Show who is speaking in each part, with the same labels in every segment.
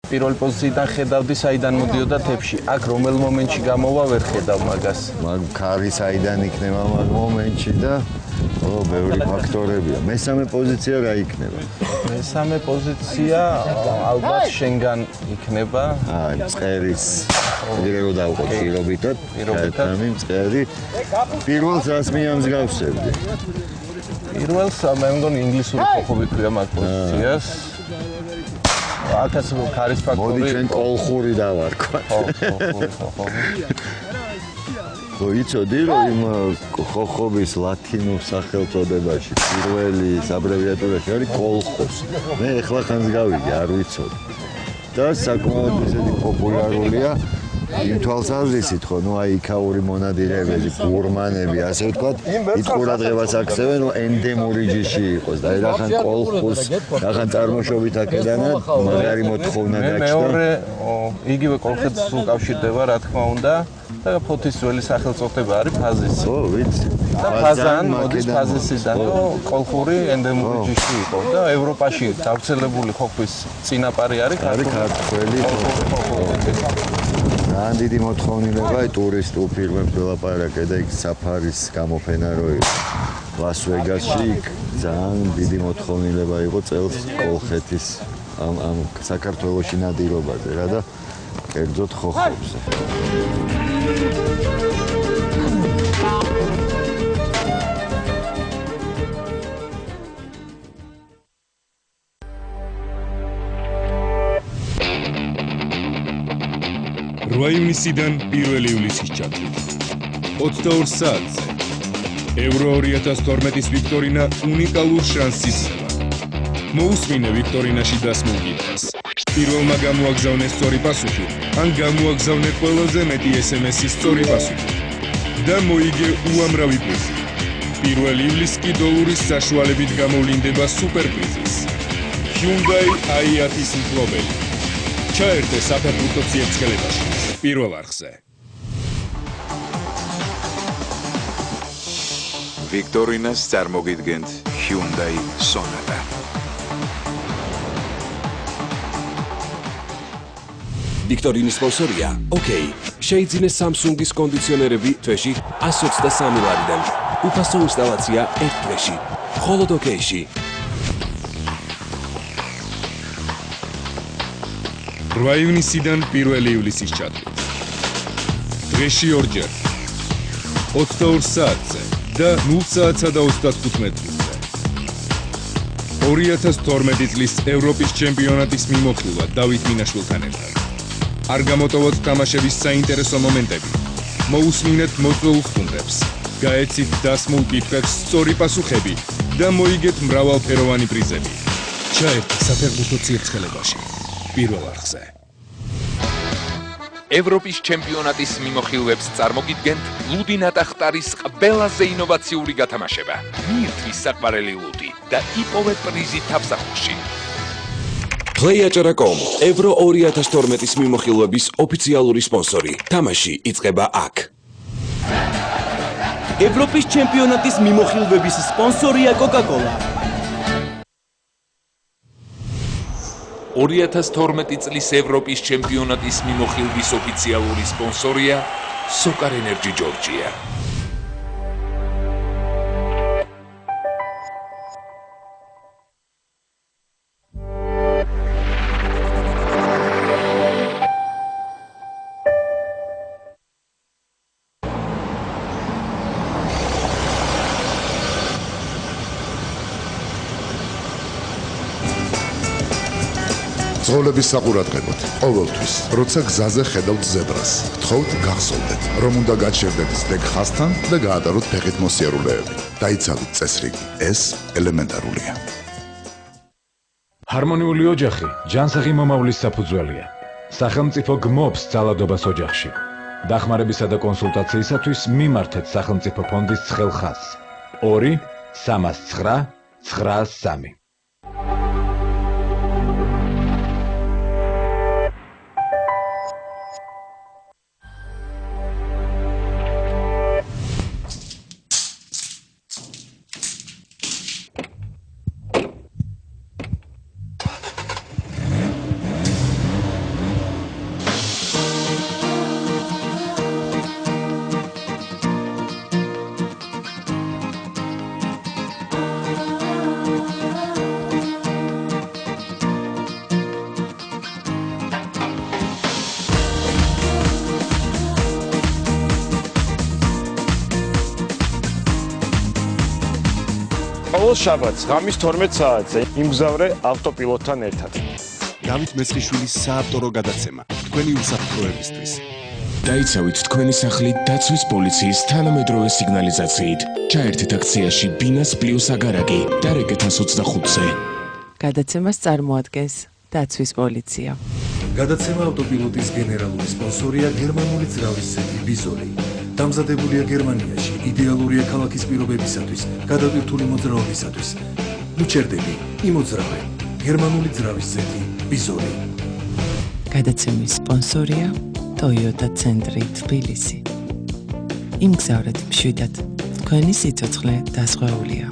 Speaker 1: პირველი პოზიციიდან ხედავდი საიდან მოდიოდა თებში. აქ რომელ მომენტში გამოვა ვერ ხედავ მაგას.
Speaker 2: მაგ ქარი საიდან იქნება მაგ მომენტში და ბევრი ფაქტორებია. მესამე პოზიცია რა იქნება?
Speaker 1: მესამე პოზიცია ალბათ შენგან იქნება.
Speaker 2: მწყერის პირო დავყო პირობითად. ერთამი მწყერი. პირველს რას მიამსგავსებდი?
Speaker 1: პირველს მე მგონი ინგლისური ხოხობი ქვია მაგ პოზიციას. აქაც ქარის ფაქტორი.
Speaker 2: მოდი ჩვენ კოლხური დავარქვა. ხო, იცოდი რომ იმ ხოხობის ლათინურ სახელწოდებაში პირველი აბრევიატურაში არის კოლხოს. მე ეხლა ხანს გავიგე, არ ვიცოდი. და საკმაოდ ისეთი პოპულარულია იმ თვალსაზრისით, ხო, ნუ აი იქაური მონადირეები, გურმანები, ასე ვთქვათ, ის ყურადღებას აქცევენ, რომ ენდემური ჯიში იყოს და რახან კოლხოს, რახან წარმოშობით აქედანაც მაგარი მოთხოვნა გაჩნდა.
Speaker 1: მეორე იგივე კოლხეთს უკავშირდება, რა თქმა უნდა. და ფოთის ძველი სახელწოდება არის ფაზისი.
Speaker 2: ო, ვიცი.
Speaker 1: და ფაზან მოდის ფაზისიდან, კოლხური ენდემური ჯიში იყო და ევროპაში გავრცელებული ხოხბის წინაპარი არის
Speaker 2: ქართველი. ძალიან დიდი მოთხოვნილება ტურისტულ ფირმებს ველაპარაკე და იქ საფარის გამოფენა რო იყო ლას-ვეგასში, იქ ძალიან დიდი მოთხოვნილება იყო წელს კოლხეთის ამ საქართველოში ნადირობაზე რა და კერძოდ ხოხებზე.
Speaker 3: ივნისიდან 1 ივლისის ჩათვლით 22 საათზე ევრო 2012-ის ვიქტორინა უნიკალურ შანსს იძლევა. მოусმინე ვიქტორინაში დასმულ კითხვას. პირველმა გამოაგზავნე სწორი პასუხი, ან გამოაგზავნე ყველაზე მეტი SMS-ის სწორი პასუხი და მოიგე უამრავი პრიზი. 1 ივლისს კი დოლარის საშუალებით გამოვლინდება სუპერპრიზის. Hyundai i10-ის მფლობელი. ჩაერთე საფეხბურთო ციებსკელებაში. პირველ არხზე.
Speaker 4: ვიქტორინას წარმოგიდგენთ Hyundai Sonata.
Speaker 5: ვიქტორინის სპონსორია OK. შეიძინეს Samsung-ის კონდიციონერები თვეში 123 ლარიდან. უფასო ინსტალაცია 1 თვეში. მხოლოდ OK-ში.
Speaker 3: 8 ივნისიდან 1 ივლისის ჩათვლით. დღეში ორჯერ 22 საათზე და 0 საათსა და 35 მინუტზე. 2012 წლის ევროპის ჩემპიონატის მიმოხილვა დავით მინაშვილთან ერთად. არ გამოტოვოთ თამაშების საინტერესო მომენტები. მოусმინეთ მოწვეულ სტუმრებს. გაეცით დასმულ კითხვებს სწორი პასუხები და მოიგეთ მრავალფეროვანი პრიზები. ჩაერთე საფეხბურთო ციებსკელებაში. პირველ არხზე.
Speaker 6: ევროპის ჩემპიონატის მიმოხილვებს წარმოგიდგენთ ლუდი ნატახტარის ყველაზე ინოვაციური გათამაშება. მიირთვის საყვარელი ლუდი და იპოვეთ პრიზი თავსახურში.
Speaker 5: Play.com ევრო 2012-ის მიმოხილვების ოფიციალური სპონსორი. თამაში იწყება აქ.
Speaker 7: ევროპის ჩემპიონატის მიმოხილვების სპონსორია Coca-Cola.
Speaker 6: 2012 წლის ევროპის ჩემპიონატის მიმოხილვის ოფიციალური სპონსორია Soccer Energy Georgia.
Speaker 8: ზღოლების საყურადღებოდ, ყოველთვის, როცა გზაზე ხედავთ ზებრას, გთხოვთ გახსოვდეთ, რომ უნდა გაჩერდეთ სტეკ ხასთან და გაატაროთ ფეხით მოსიარულეები. დაიცალეთ წესრიგი, ეს ელემენტარულია.
Speaker 9: ჰარმონიული ოჯახი ჯანსაღი მომავლის საფუძველია. სახელმწიფო გმობს ძალადობას ოჯახში. დახმარებისა და კონსულტაციისათვის მიმართეთ სახელმწიფო ფონდის ცხელ ხაზს 2-309-93.
Speaker 10: ბოლოს შაბათს ღამის 12 საათზე იმგზავრე ავტოპილოტთან ერთად.
Speaker 11: დავით მეცხიშვილის საავტორო გადაცემა თქვენი უსაფრთხოებისთვის.
Speaker 5: დაიცავით თქვენი სახლი დაცვის პოლიციის თანამედროვე სიგნალიზაციით. ჩაერთეთ აქციაში ბინას პლუს აგარაკი და რეკეთ 125-ზე.
Speaker 12: გადაცემას წარმოადგენს დაცვის პოლიცია.
Speaker 13: გადაცემა ავტოპილოტის გენერალური სპონსორია გერმანული ძრავის ცეცხლი ბიზოლი. დამზადებულია გერმანიაში იდეალურია ქალაქის პირობებისათვის, გადატვირთული მოძრაობისათვის. ნუჩერდები, იმოძრავე. გერმანული ძრავის ცეცხლი ბიზოლი.
Speaker 12: გადაცემის სპონსორია Toyota ცენტრი თბილისი. იმგზავრეთ მშვიდად. თქვენი სიცოცხლე დასხვეულია.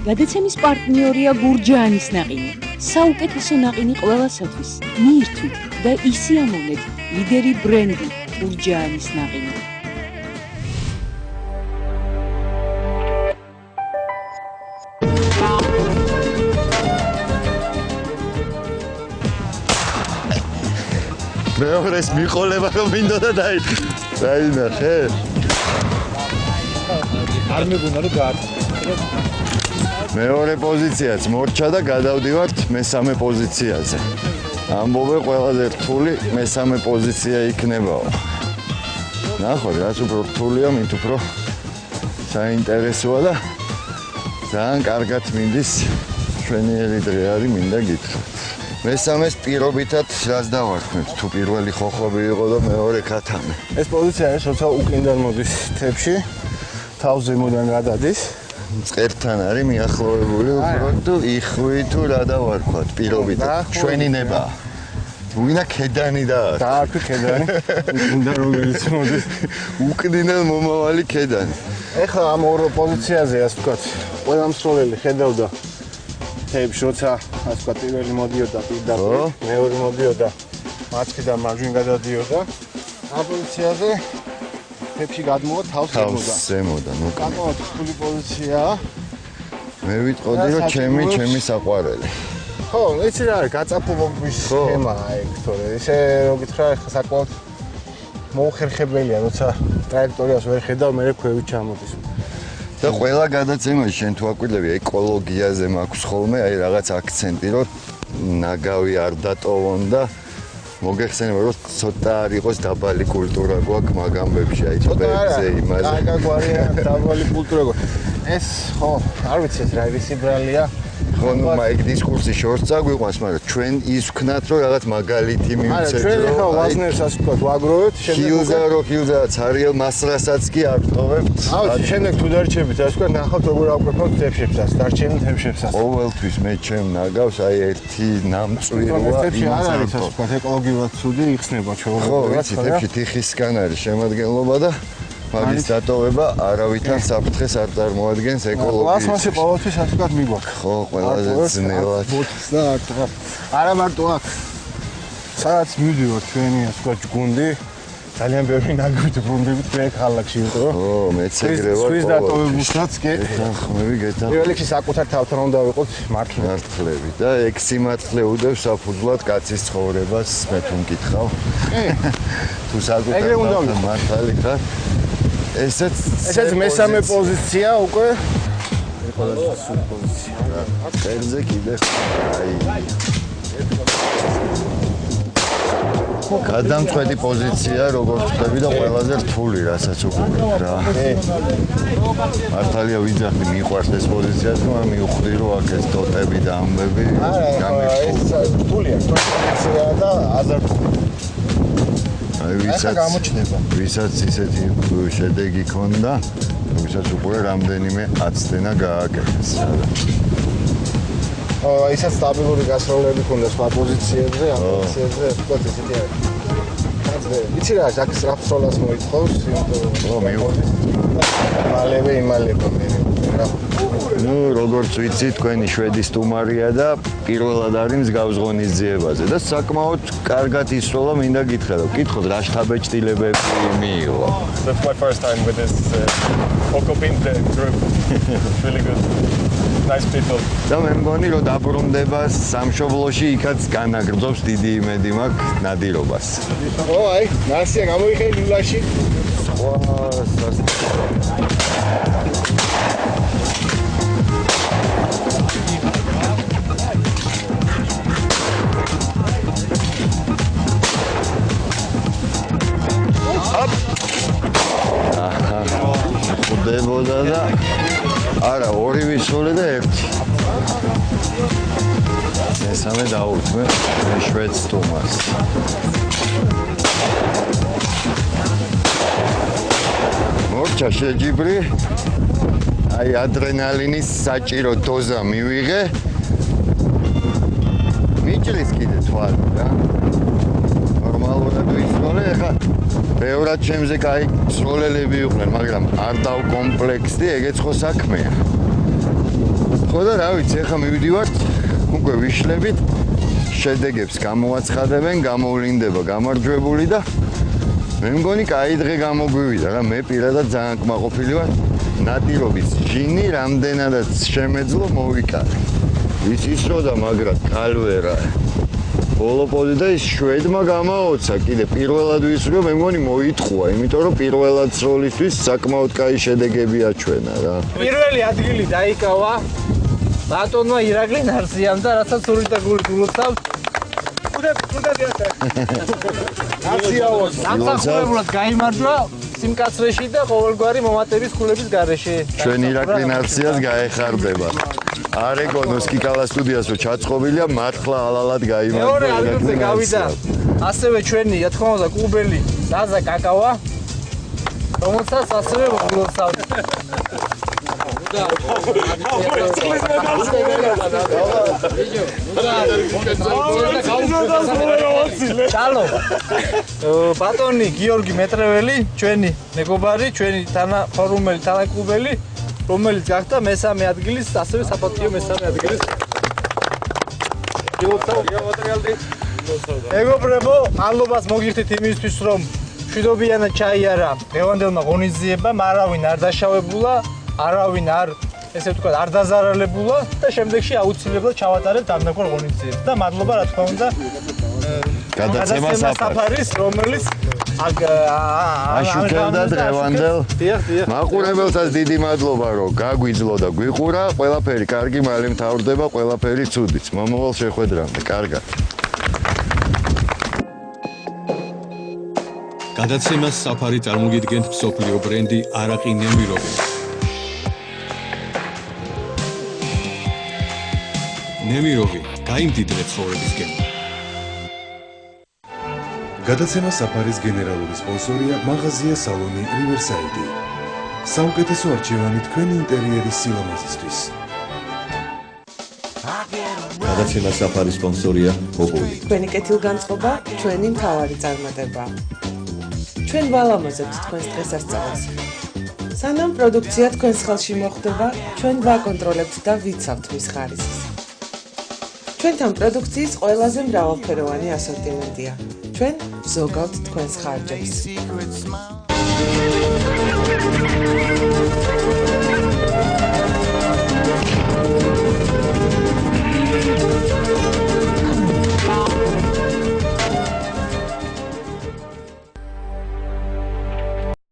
Speaker 14: გადაცემის პარტნიორია გურჯაანის ნაყინი. საუკეთესო ნაყინი ყველასათვის. მიირთვით და ისიამოვნეთ ლიდერი ბრენდი გურჯაანის ნაყინი.
Speaker 2: მეორეს მიყოლება რომ მინდოდა დაინახე.
Speaker 15: არ მეგონა რომ გაარჩა.
Speaker 2: მეორე პოზიციაც მორჩა და გადავდივართ მესამე პოზიციაზე. ამბობე ყველაზე რთული მესამე პოზიცია იქნებაო. ნახოთ, რაც უფრო რთულია, მით უფრო საინტერესოა და ძალიან კარგად მინდის ჩვენიერი დღე არის, მინდა გითხრათ. მესამეს პირობითად რას დავარქმევ? თუ პირველი ხოხობი იყო და მეორე ქათამი.
Speaker 15: ეს პოზიცია არის, როცა უკენდან მოდის თებში, თავს ზემოდან გადადის.
Speaker 2: მწყერთან არის მიახლოებული უფრო თუ იხვი თუ რა დავარქვათ პირობითად. ჩვენი ნება. ვინა ქედანი და
Speaker 15: დაარქვი ქედანი. უნდა რომელიც მოდის
Speaker 2: უკნინელ მომავალი ქედანი.
Speaker 15: ეხლა ამ ორ პოზიციაზე ასე ვთქვათ, ყველა მსროლელი ხედავდა თებში, როცა ასე ვთქვათ, პირველი მოდიოდა პირდაპირ, მეორე მოდიოდა მარცხნიდან მარჯვნივ გადადიოდა. ამ პოზიციაზე თებში გადმოვა თავს
Speaker 2: ზემოდან. ნუ
Speaker 15: კაკო რთული პოზიციაა.
Speaker 2: მე ვიტყოდი რომ ჩემი საყვარელი.
Speaker 15: ხო, იცი რა არის, გაწაფულობის სქემაა ეგ, თორე ისე რო გითხრა, ეხლა საკმაოდ მოუხერხებელია, როცა ტრაექტორიას ვერ ხედავ, მე ქვევით ჩამოდის.
Speaker 2: და ყველა გადაცემაში შენ თუ აკვირდები ეკოლოგიაზე მაქვს ხოლმე, აი რაღაც აქცენტი, რომ ნაგავი არ დატოვონ და მოგეხსენება რომ ცოტა არ იყოს დაბალი კულტურა გვაქვს მაგ ამბებში, აი ბერძე იმაზე.
Speaker 15: კაკაგვარია დაბალი კულტურა გვაქვს. ეს ხო, არ ვიცი ეს რა რისიბრალია.
Speaker 2: ხო, ნუ მაიგ დისკურსი შორს წაგვიყვანს, მაგრამ ჩვენ ის ვქნათ რომ რაღაც მაგალითი მივცეთ.
Speaker 15: ჩვენ ახლა ვაზნერს ასე ვთქვათ, ვაგროვებთ,
Speaker 2: ჰიუზაც არიელ მასრასაც კი არ ვტოვებთ.
Speaker 15: ავი, შემდეგ თუ დარჩებით, ასე ვთქვათ, ნახავთ როგორ ავკრიფოთ თებშებსაც, დარჩენილ თებშებსაც.
Speaker 2: ყოველთვის მე ჩემ ნაგავს აი ერთი ნამწვირვა
Speaker 15: იმას არ არის, ასე ვთქვათ, ეკოლოგიურად ცუდი იხსნება ჩვეულებრივად.
Speaker 2: ხო, ვიცი, თებში თიხისგან არის შემადგენლობა და მაგის დატოვება არავითარ საფრთხეს არ წარმოადგენს ეკოლოგიაში.
Speaker 15: პლასმასი ყოველთვის ასე ვთქვათ მიგვაქვს.
Speaker 2: ხო, ყველაზე ძნელად.
Speaker 15: და არა მარტო აქ. სადაც მივდივართ ჩვენი ასე ვთქვათ ჯგუნდი, ძალიან ბევრი ნაგვით ბრუნდებით მე ქალაქში იყო.
Speaker 2: ხო, მეც ეგრე ვარ.
Speaker 15: სვის დატოვებუსაც კი.
Speaker 2: ხმები გეთა.
Speaker 15: პირველ რიგში საკუთარ თავთან უნდა ვიყოთ
Speaker 2: მართლები და ეგ სიმართლე უდევს საფუძვლად კაცის ცხოვრებას, მე თუ მკითხავ. თუ საკუთარ თავთან მართალი ხარ. ესეც
Speaker 15: მესამე პოზიცია უკვე. ყველაზე სულ პოზიცია.
Speaker 2: წერზე კიდე აი. გადამწყვეტი პოზიცია, როგორც ხდები და ყველაზე რთული, რასაც უყურებ რა. მართალია ვიძახდი, მიყვარს ეს პოზიცია, მაგრამ მივხვდი რომ აქ ეს ტოტები და ამბები გამერხო.
Speaker 15: ეს რთულია, პოზიცია და აზარტული.
Speaker 2: აი ვისაც ისეთი შედეგი ქონდა, ვისაც უკვე რამდენიმე აცდენა გააკეთეს.
Speaker 15: ისაც სტაბილური გასროლები ქონდა სხვა პოზიციებზე, ამ პოზიციებზე, ვთქვათ ესეთი არის. იცი რა, აქ სრაფსროლას მოითხოვს,
Speaker 2: ხო, მივხვდი.
Speaker 15: მალევე იმალება მე რა.
Speaker 2: ნუ როგორც ვიცი, თქვენი შვედი სტუმარია და პირველად არის მსგავს ღონისძიებაზე და საკმაოდ კარგად ისროლა, მინდა გითხრა, რომ კითხოთ რა შთაბეჭდილებები მიიღო.
Speaker 10: That's my first time with this Okopint group. It's really good. Nice people.
Speaker 2: და მე მგონი რომ დაბრუნდება სამშობლოში, იქაც განაგრძობს დიდი იმედი მაქვს ნადირობას.
Speaker 15: ო, აი, ნასია გამოიხე ილაში.
Speaker 2: სროლე და 1. მესამე დაურთმე შვედს თომას. მორჩა შეჯიბრი. აი ადრენალინის საჭირო დოზა მივიღე. მიჭრის კიდე თვალი რა. ნორმალურად ვისროლე, ეხლა ბევრად ჩემზე კაი სროლელები იყვნენ, მაგრამ არ დავკომპლექსდი, ეგეც ხო საქმეა. ხო და რა ვიცი, ეხლა მივიდივართ, უკვე ვიშლებით, შედეგებს გამოვაცხადებენ, გამოვლინდება გამარჯვებული და მე მგონი კაი დღე გამოგვივიდა რა, მე პირადად ძალიან კმაყოფილი ვარ. ნადირობის ჟინი რამდენადაც შემეძლო მოვიკარე. ის ისროდა, მაგრამ კალვერა. ბოლოპოდი და ის შვედმა გამაოცა, კიდე პირველად ვისრიო, მე მგონი მოიტყუა, იმიტომ რომ პირველად სროლისთვის საკმაოდ კაი შედეგები აჩვენა რა.
Speaker 16: პირველი ადგილი დაიკავა ბატონმა ირაკლი ნარსიამ და რასაც სული და გული გულოცავს. უნდა დიახე. ნარსიაოს სამსახურებლად გაიმარჯვა სიმკაცრეში და ყოველგვარი მომატების ქულების გარეშე.
Speaker 2: ჩვენ ირაკლი ნარსიას გაეხარდება. არეგონოს კიკალა სტუდიასო ჩაწყობილია, მართლა ალალად გაიმარჯვა.
Speaker 16: მეორე ადგილზე გავიდა. ასევე ჩვენი, რა თქმა უნდა, კუბელი ზაზა კაკავა, რომელსაც ასევე მოგლოცავთ. ჩალო. ბატონი გიორგი მეტრეველი, ჩვენი მეგობარი, ჩვენი თანახმარუმელი თანაკლუბელი, რომელიც გახდა მესამე ადგილის, ასევე საპატიო მესამე ადგილის. მეგობრებო, მადლობას მოგიხდით იმისთვის, რომ მშვიდობიანად ჩაიარა დღევანდელმა ღონისძიებამ, არავინ არ დაშავებულა, არავინ არ, ესე ვთქვათ, არ დაზარალებულა და შემდეგში აუცილებლად ჩავატარებთ ამდენგვარ ღონისძიებას. და მადლობა, რა თქმა უნდა,
Speaker 2: გადაცემა საფარის,
Speaker 16: რომელიც
Speaker 2: აშუქებდა დღევანდელ მაყურებელსაც დიდი მადლობა, რომ გაგვიძლო და გვიყურა. ყველაფერი კარგი, მალე მთავრდება, ყველაფერი ცუდიც. მომავალ შეხვედრამდე, კარგად.
Speaker 11: გადაცემას საფარი წარმოგიდგენთ მსოფლიო ბრენდი არაყი ნემიროვი. ნემიროვი, გაიმდიდრე ცხოვრებისკენ.
Speaker 13: გადაცემა საფარის გენერალური სპონსორია მაღაზია სალონი Riverside. საუკეთესო არჩევანი თქვენი ინტერიერის სილამაზისთვის.
Speaker 11: გადაცემა საფარის სპონსორია ოპოვი.
Speaker 12: თქვენი კეთილგანწყობა, ჩვენი მთავარი წარმატება. ჩვენ ვალამაზებთ თქვენს დღესასწაულს. სანამ პროდუქცია თქვენს ხელში მოხდება, ჩვენ ვაკონტროლებთ და ვიცავთ მის ხარისხს. ჩვენთან პროდუქციის ყველაზე მრავალფეროვანი ასორტიმენტია. ჩვენ ვზოგავთ თქვენს ხარჯებს.